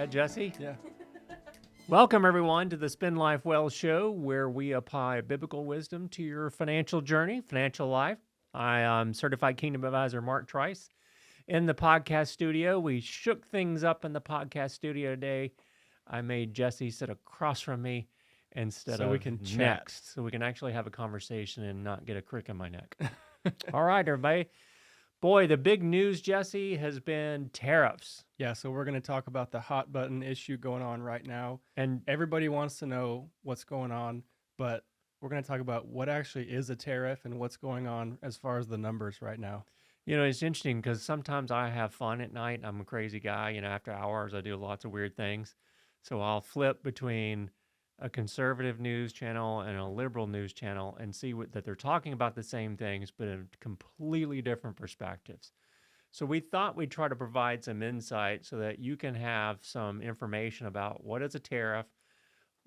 Jesse. Yeah. Welcome, everyone, to the Spend Life Well show, where we apply biblical wisdom to your financial journey, financial life. I am Certified Kingdom Advisor Mark Trice. In the podcast studio, we shook things up in the podcast studio today. I made Jesse sit across from me instead of we can chat. next, so we can actually have a conversation and not get a crick in my neck. All right, everybody. Boy, the big news, Jesse, has been tariffs. Yeah, so we're going to talk about the hot button issue going on right now. And Everybody wants to know what's going on, but we're going to talk about what actually is a tariff and what's going on as far as the numbers right now. you know, it's interesting because sometimes I have fun at night. I'm a crazy guy. You know, after hours, I do lots of weird things. So I'll flip between a conservative news channel and a liberal news channel and see that they're talking about the same things, but in completely different perspectives. So we thought we'd try to provide some insight so that you can have some information about what is a tariff,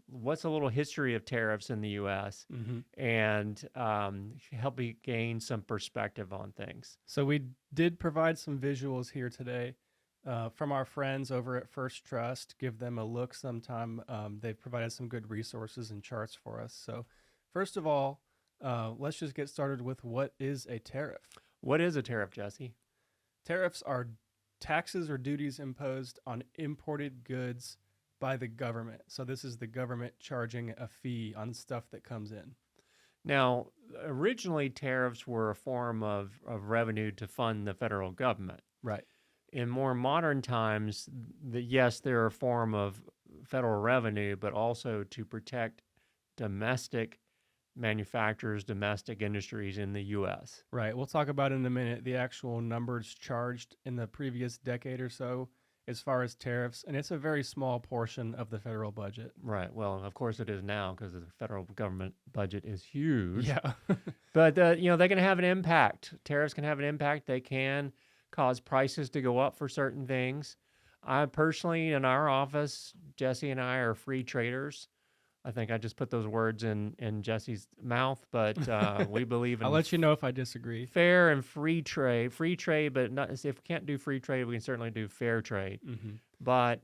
what's a little history of tariffs in the U.S., and help you gain some perspective on things. So we did provide some visuals here today from our friends over at First Trust. Give them a look sometime. They've provided some good resources and charts for us. So first of all, let's just get started with what is a tariff. What is a tariff, Jesse? Tariffs are taxes or duties imposed on imported goods by the government. So this is the government charging a fee on stuff that comes in. Now, originally, tariffs were a form of revenue to fund the federal government. Right. In more modern times, yes, they're a form of federal revenue, but also to protect domestic manufacturers, domestic industries in the U.S. Right. We'll talk about in a minute the actual numbers charged in the previous decade or so as far as tariffs, and it's a very small portion of the federal budget. Right. Well, of course it is now because the federal government budget is huge. Yeah. But, they can have an impact. Tariffs can have an impact. They can cause prices to go up for certain things. I personally, in our office, Jesse and I are free traders. I think I just put those words in Jesse's mouth, but we believe in I'll let you know if I disagree. fair and free trade. Free trade, but not, if we can't do free trade, we can certainly do fair trade. Mm-hmm. But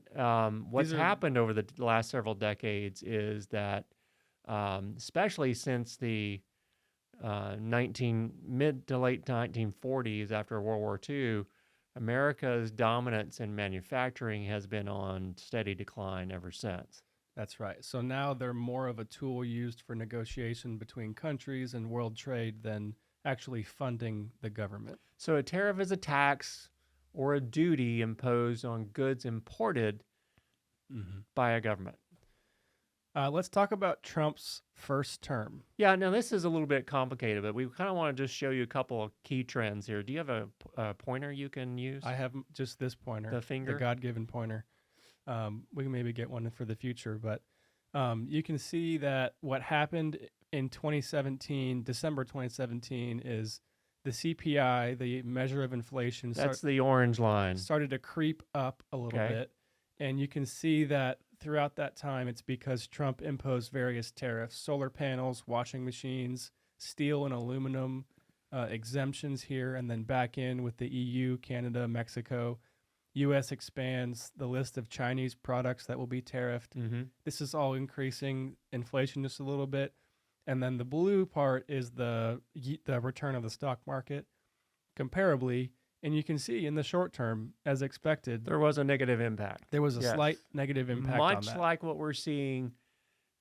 what's happened over the last several decades is that, especially since the mid to late 1940s, after World War II, America's dominance in manufacturing has been on steady decline ever since. That's right. So now they're more of a tool used for negotiation between countries and world trade than actually funding the government. So a tariff is a tax or a duty imposed on goods imported by a government. Let's talk about Trump's first term. Yeah, now this is a little bit complicated, but we kind of want to just show you a couple of key trends here. Do you have a pointer you can use? I have just this pointer, The finger? the God-given pointer. We can maybe get one for the future, but you can see that what happened in 2017, December 2017, is the CPI, the measure of inflation, That's the orange line. started to creep up a little bit. And you can see that throughout that time, it's because Trump imposed various tariffs, solar panels, washing machines, steel and aluminum exemptions here, and then back in with the EU, Canada, Mexico. U.S. expands the list of Chinese products that will be tariffed. This is all increasing inflation just a little bit. And then the blue part is the return of the stock market comparably. And you can see in the short term, as expected, There was a negative impact. there was a slight negative impact on Much that. like what we're seeing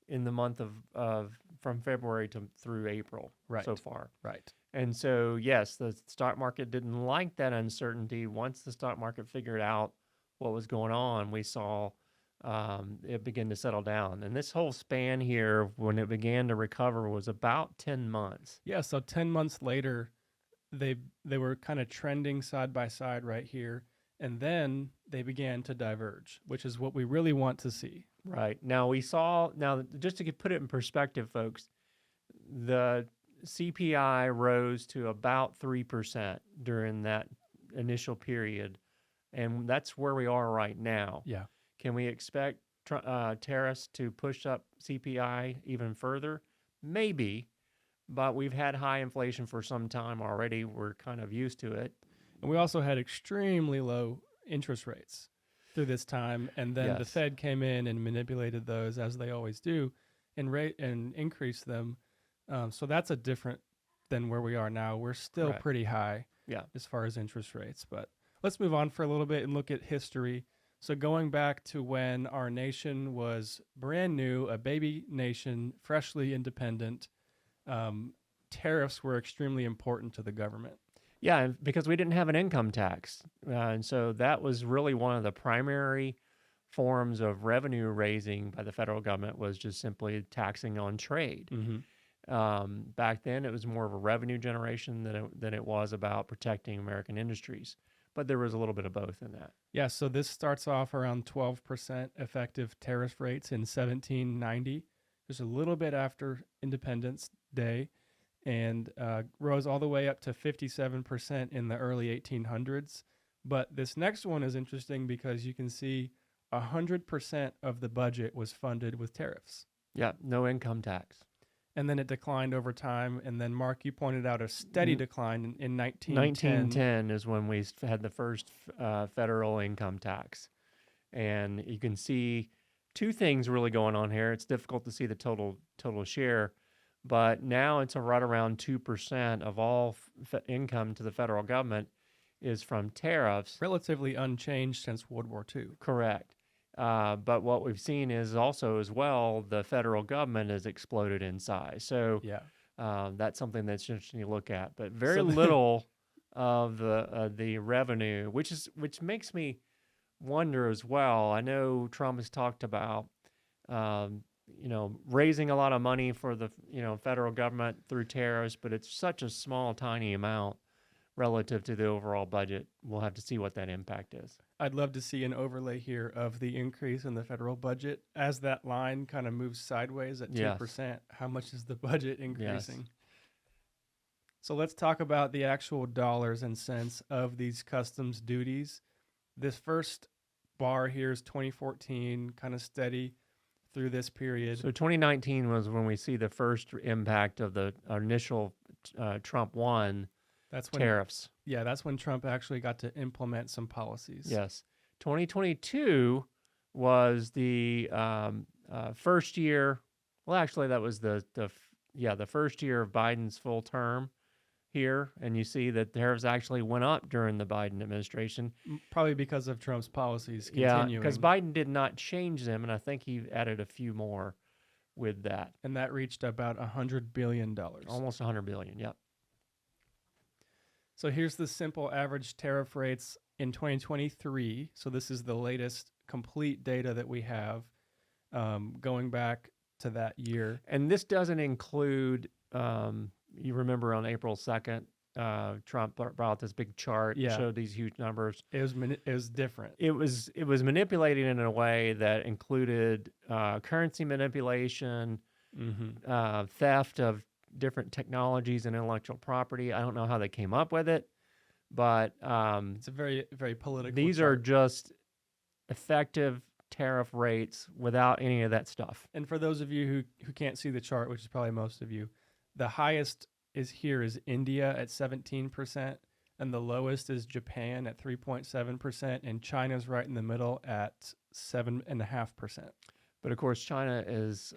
in the month of from February through April so far. Right. And so, yes, the stock market didn't like that uncertainty. Once the stock market figured out what was going on, we saw it begin to settle down. And this whole span here, when it began to recover, was about 10 months. Yeah, so 10 months later, they were kind of trending side by side right here. And then they began to diverge, which is what we really want to see. Right. Now, just to put it in perspective, folks, the CPI rose to about 3% during that initial period, and that's where we are right now. Yeah. Can we expect tariffs to push up CPI even further? Maybe, but we've had high inflation for some time already. We're kind of used to it. And we also had extremely low interest rates. through this time, and then the Yes. Fed came in and manipulated those as they always do, and increased them. So that's a different than where we are now. We're still Correct. pretty high Yeah. as far as interest rates, but let's move on for a little bit and look at history. So going back to when our nation was brand new, a baby nation, freshly independent, tariffs were extremely important to the government. Yeah, and because we didn't have an income tax. And so that was really one of the primary forms of revenue raising by the federal government was just simply taxing on trade. Back then, it was more of a revenue generation than it was about protecting American industries. But there was a little bit of both in that. Yeah, so this starts off around 12% effective tariff rates in 1790, just a little bit after Independence Day, and rose all the way up to 57% in the early 1800s. But this next one is interesting because you can see 100% of the budget was funded with tariffs. Yeah, no income tax. And then it declined over time. And then, Mark, you pointed out a steady decline in 1910. 1910 is when we had the first federal income tax. And you can see two things really going on here. It's difficult to see the total share, but now it's right around 2% of all income to the federal government is from tariffs. Relatively unchanged since World War II. Correct. But what we've seen is also as well, the federal government has exploded in size. So Yeah. that's something that's interesting to look at. But very little of the revenue, which makes me wonder as well. I know Trump has talked about raising a lot of money for the federal government through tariffs, but it's such a small, tiny amount relative to the overall budget. We'll have to see what that impact is. I'd love to see an overlay here of the increase in the federal budget as that line kind of moves sideways at 2%. Yes. How much is the budget increasing? Yes. So let's talk about the actual dollars and cents of these customs duties. This first bar here is 2014, kind of steady through this period. So 2019 was when we see the first impact of the initial Trump 1 tariffs. Yeah, that's when Trump actually got to implement some policies. Yes. 2022 was the first year. Well, actually, that was the first year of Biden's full term here, and you see that tariffs actually went up during the Biden administration. Probably because of Trump's policies continuing. Yeah, because Biden did not change them, and I think he added a few more with that. And that reached about $100 billion. Almost $100 billion, yep. So here's the simple average tariff rates in 2023. So this is the latest complete data that we have going back to that year. And this doesn't include, you remember on April 2nd, Trump brought out this big chart and showed these huge numbers. It was different. It was manipulated in a way that included currency manipulation, theft of different technologies and intellectual property. I don't know how they came up with it, but it's a very, very political. These chart. are just effective tariff rates without any of that stuff. And for those of you who can't see the chart, which is probably most of you, the highest is India at 17%, and the lowest is Japan at 3.7%, and China's right in the middle at 7.5%. But of course, China is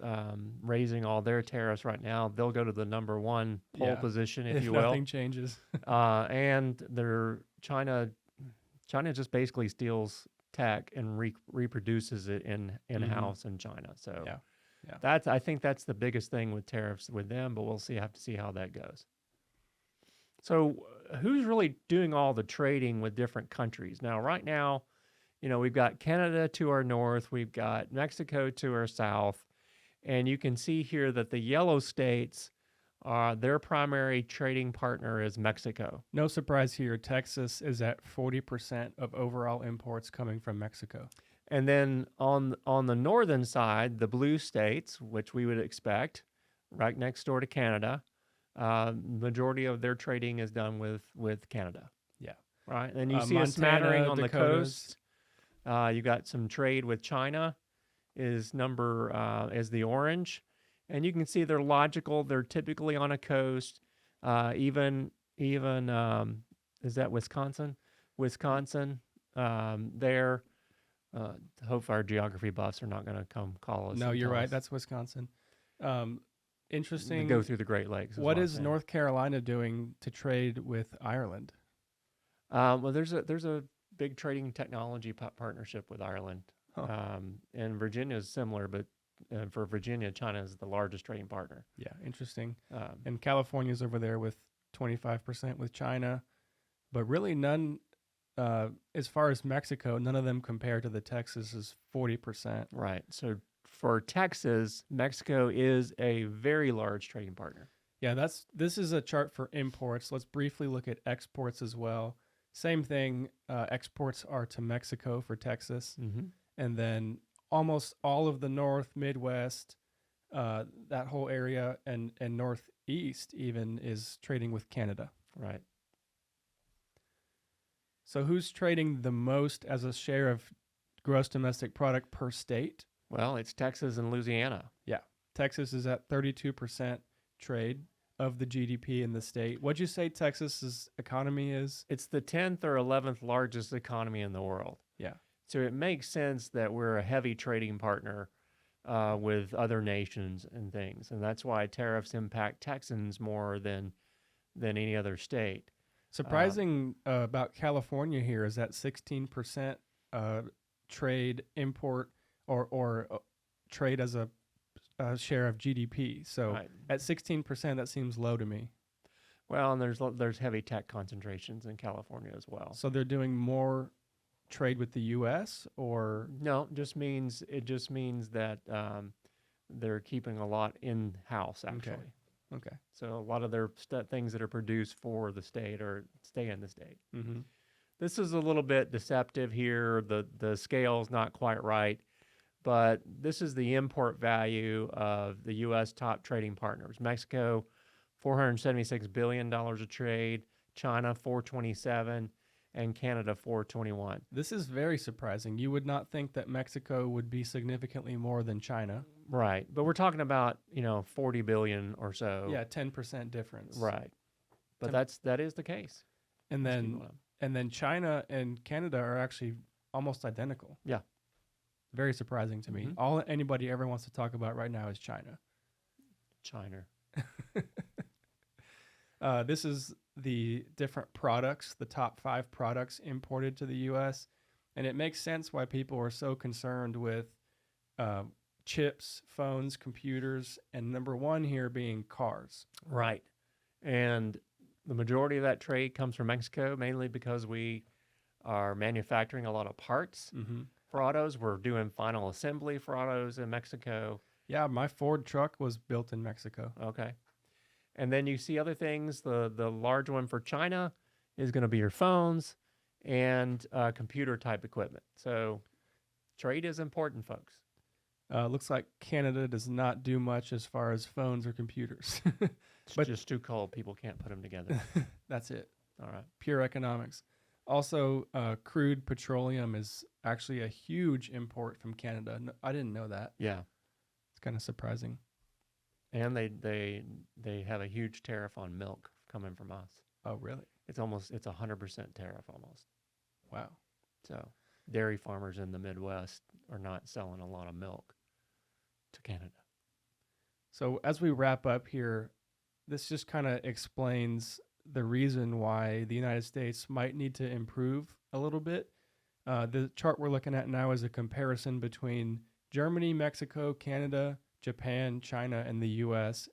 raising all their tariffs right now. They'll go to the number one pole position, if you will. Nothing changes. And China just basically steals tech and reproduces it in-house in China. So I think that's the biggest thing with tariffs with them, but we'll have to see how that goes. So who's really doing all the trading with different countries? Now, right now, we've got Canada to our north, we've got Mexico to our south, and you can see here that the yellow states, their primary trading partner is Mexico. No surprise here, Texas is at 40% of overall imports coming from Mexico. And then on the northern side, the blue states, which we would expect, right next door to Canada, majority of their trading is done with Canada. Yeah. Right, and you see Montana, a smattering on Dakotas. The coast. You got some trade with China is the orange. And you can see they're logical. They're typically on a coast. Even is that Wisconsin? Wisconsin there. Uh, Hope our geography buffs are not going to come call us. No, and you're tell right. us That's Wisconsin. Um, to go interesting. through the Great Lakes is What what I'm is saying. North Carolina doing to trade with Ireland? Well, there's a big trading technology partnership with Ireland, Huh. and Virginia is similar, but for Virginia, China is the largest trading partner. Yeah, interesting. Um, And California's over there with 25% with China, but really none, as far as Mexico, none of them compare to the Texas is 40%. right. So for Texas, Mexico is a very large trading partner. Yeah, this is a chart for imports. Let's briefly look at exports as well. Same thing. Exports are to Mexico for Texas, Mm-hmm. and then almost all of the North, Midwest, that whole area, and Northeast even is trading with Canada. Right. So who's trading the most as a share of gross domestic product per state? Well, it's Texas and Louisiana. Yeah, Texas is at 32% trade of the GDP in the state. What'd you say Texas's economy is? It's the 10th or 11th largest economy in the world. Yeah. So it makes sense that we're a heavy trading partner with other nations and things, and that's why tariffs impact Texans more than any other state. Surprising about California here is that 16% trade import or trade as a share of GDP. So Right. at 16%, that seems low to me. Well, and there's heavy tech concentrations in California as well. So they're doing more trade with the U.S. or No, it just means that they're keeping a lot in house actually. okay. So a lot of their things that are produced for the state or stay in the state. Mm-hmm. This is a little bit deceptive here. The scale's not quite right, but this is the import value of the U.S. top trading partners. Mexico, $476 billion of trade. China, 427, and Canada, 421. This is very surprising. You would not think that Mexico would be significantly more than China. Right, but we're talking about 40 billion or so. Yeah, 10% difference. Right, but Ten- that is the case. And Let's keep then going. and then China and Canada are actually almost identical. Yeah. Very surprising to me. Mhm. All anybody ever wants to talk about right now is China. China. This is the different products, the top 5 products imported to the U.S. And it makes sense why people are so concerned with chips, phones, computers, and number 1 here being cars. Right, and the majority of that trade comes from Mexico, mainly because we are manufacturing a lot of parts Mm-hmm. for autos. We're doing final assembly for autos in Mexico. Yeah, my Ford truck was built in Mexico. Okay. And then you see other things. The large one for China is going to be your phones and computer type equipment. So trade is important, folks. Looks like Canada does not do much as far as phones or computers. It's But- just too cold. People can't put them together. That's it. All right. Pure economics. Also, crude petroleum is actually a huge import from Canada. I didn't know that. Yeah. It's kind of surprising. And they have a huge tariff on milk coming from us. Oh, really? It's 100% tariff almost. Wow. So dairy farmers in the Midwest are not selling a lot of milk to Canada. So as we wrap up here, this just kind of explains the reason why the United States might need to improve a little bit. The chart we're looking at now is a comparison between Germany, Mexico, Canada, Japan, China, and the U.S.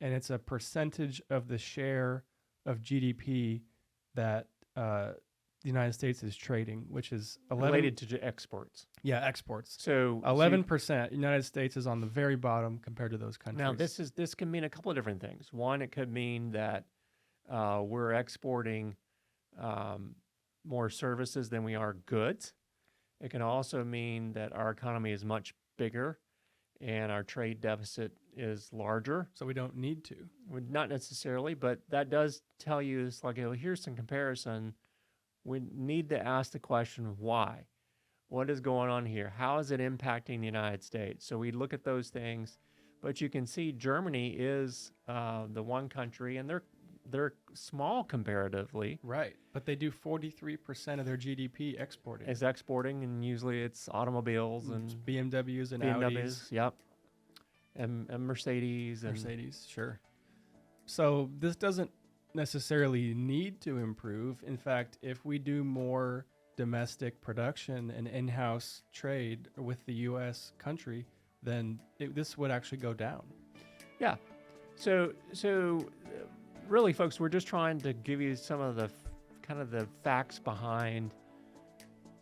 And it's a percentage of the share of GDP that the United States is trading, which is 11. Related to exports. Yeah, exports. So 11%. United States is on the very bottom compared to those countries. now this can mean a couple of different things. One, it could mean that we're exporting more services than we are goods. It can also mean that our economy is much bigger and our trade deficit is larger. So we don't need to. Not necessarily, but that does tell you it's like, here's some comparison. We need to ask the question, why? What is going on here? How is it impacting the United States? So we look at those things, but you can see Germany is the one country, and they're small comparatively. Right. But they do 43% of their GDP exporting. Is exporting, and usually it's automobiles and BMWs and BMWs, Audis. yep, and Mercedes. Mercedes, sure. So this doesn't necessarily need to improve. In fact, if we do more domestic production and in-house trade with the U.S. country, then this would actually go down. Yeah. So really, folks, we're just trying to give you some of the kind of the facts behind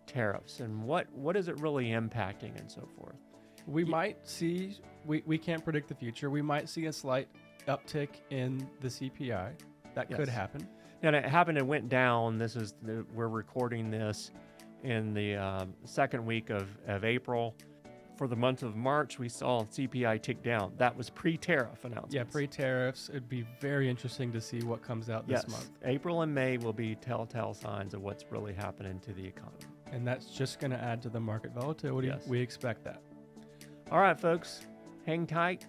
tariffs and what is it really impacting and so forth. We might see, we can't predict the future. We might see a slight uptick in the CPI. That could happen. And it happened. It went down. We're recording this in the second week of April. For the month of March, we saw CPI tick down. That was pre-tariff announcements. Yeah, pre-tariffs. It'd be very interesting to see what comes out this month. April and May will be telltale signs of what's really happening to the economy. And that's just going to add to the market volatility. Yes. We expect that. All right, folks, hang tight.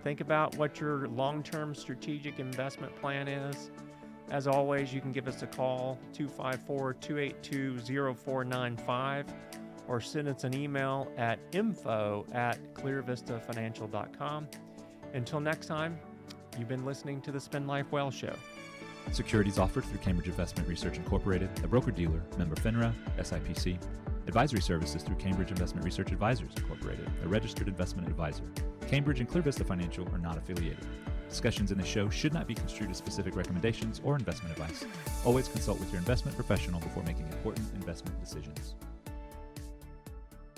Think about what your long-term strategic investment plan is. As always, you can give us a call, 254-282-0495, or send us an email at info@clearvistafinancial.com. Until next time, you've been listening to the Spend Life Well Show. Securities offered through Cambridge Investment Research Incorporated, a broker-dealer, member FINRA, SIPC. Advisory services through Cambridge Investment Research Advisors Incorporated, a registered investment advisor. Cambridge and Clear Vista Financial are not affiliated. Discussions in the show should not be construed as specific recommendations or investment advice. Always consult with your investment professional before making important investment decisions.